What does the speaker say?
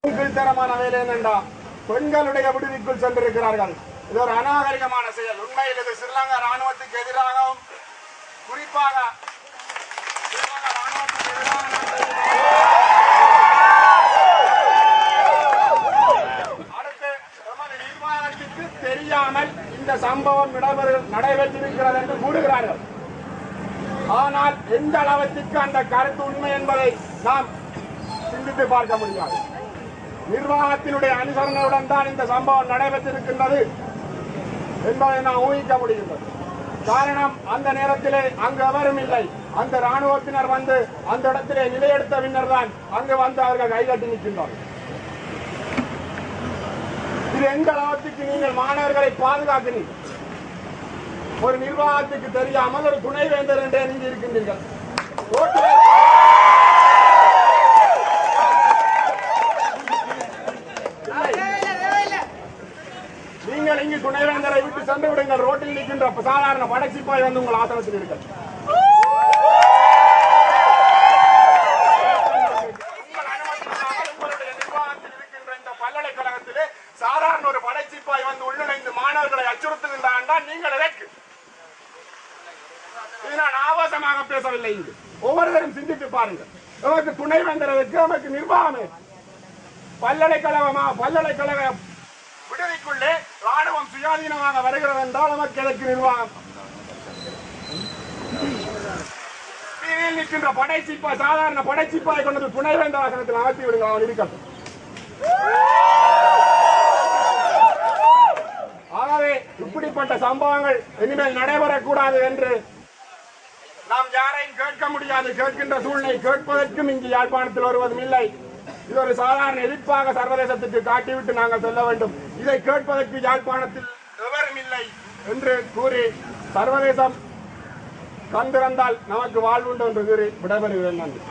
கீழ்த்தரமான வேலை என்னண்டா பெண்களுடைய விடுதிக்குள் சென்றிருக்கிறார்கள். இது ஒரு அநாகரிகமான செயல். உண்மையில் இது ஸ்ரீலங்கா ராணுவத்துக்கு எதிராகவும் குறிப்பாக அடுத்து எமது நிர்வாகத்திற்கு தெரியாமல் இந்த சம்பவம் நடைபெற்றிருக்கிறது என்று கூறுகிறார்கள். ஆனால் எந்த அளவுக்கு அந்த கருத்து உண்மை என்பதை நாம் சிந்தித்து பார்க்க முடியாது. நிர்வாகத்தினுடைய அனுசரணையுடன் தான் இந்த சம்பவம் நடைபெற்றிருக்கின்றது என்பதை நாம் ஊகிக்க முடிகின்றது. காரணம், அந்த நேரத்திலே அங்கு எவரும் இல்லை. அந்த ராணுவத்தினர் வந்து அந்த இடத்திலே நிலையெடுத்த பின்னர் தான் அங்கு வந்து அவர்கள் கைகட்டி நிற்கின்றார்கள். இது எந்த அளவுக்கு நீங்கள் மாணவர்களை பாதுகாக்கிறீர்கள்? ஒரு நிர்வாகத்துக்கு தெரியாமல் ஒரு துணைவேந்தர் என்றே நீங்கள் இருக்கின்றீர்கள். நீங்கள் இங்கு துணைவேந்தரை விட்டு சென்று விடுங்கள். ரோட்டில் நிற்கின்ற சாதாரண படைச்சிப்பாய் வந்து உங்கள் ஆசனத்தில் இருங்கள். உங்களுடைய நிர்வாகத்தில் இருக்கின்ற இந்த பல்கலைக்கழகத்திலே சாதாரண ஒரு படைச்சிப்பாய் வந்து உள்ளிணைந்து மாணவர்களை அச்சுறுத்துகின்றான். நீங்கள் எதற்கு? இது நான் ஆபாசமாக பேசவில்லை. இங்கு ஒவ்வொருவரும் சிந்தித்து பாருங்கள். நமக்கு துணைவேந்தருக்கு நமக்கு நிர்வாகமே பல்கலைக்கழக விடுதிக்குள்ளே ராணுவம் சுயாதீனமாக வருகிறது என்றால் நமக்கு எதற்கு நிர்வாகம்? நிற்கின்ற படைச்சிப்பாய், சாதாரண படைச்சிப்பாய் கொண்டது துணைவேந்தர் ஆசனத்தில் அமர்த்தி விடுங்கள். அவன் இருக்கட்டும். ஆகவே இப்படிப்பட்ட சம்பவங்கள் இனிமேல் நடைபெறக்கூடாது என்று நாம் யாரையும் கேட்க முடியாது. கேட்கின்ற சூழ்நிலை கேட்பதற்கும் இங்கு யாழ்ப்பாணத்தில் வருவதும் இல்லை. இது ஒரு சாதாரண எதிர்ப்பாக சர்வதேசத்துக்கு காட்டிவிட்டு நாங்கள் செல்ல வேண்டும். இதை கேட்பதற்கு யாழ்ப்பாணத்தில் எவரும் இல்லை என்று கூறி சர்வதேசம் கண்டிருந்தால் நமக்கு வாழ்வுண்டு என்று கூறி விடைபெறுகிறேன். நன்றி.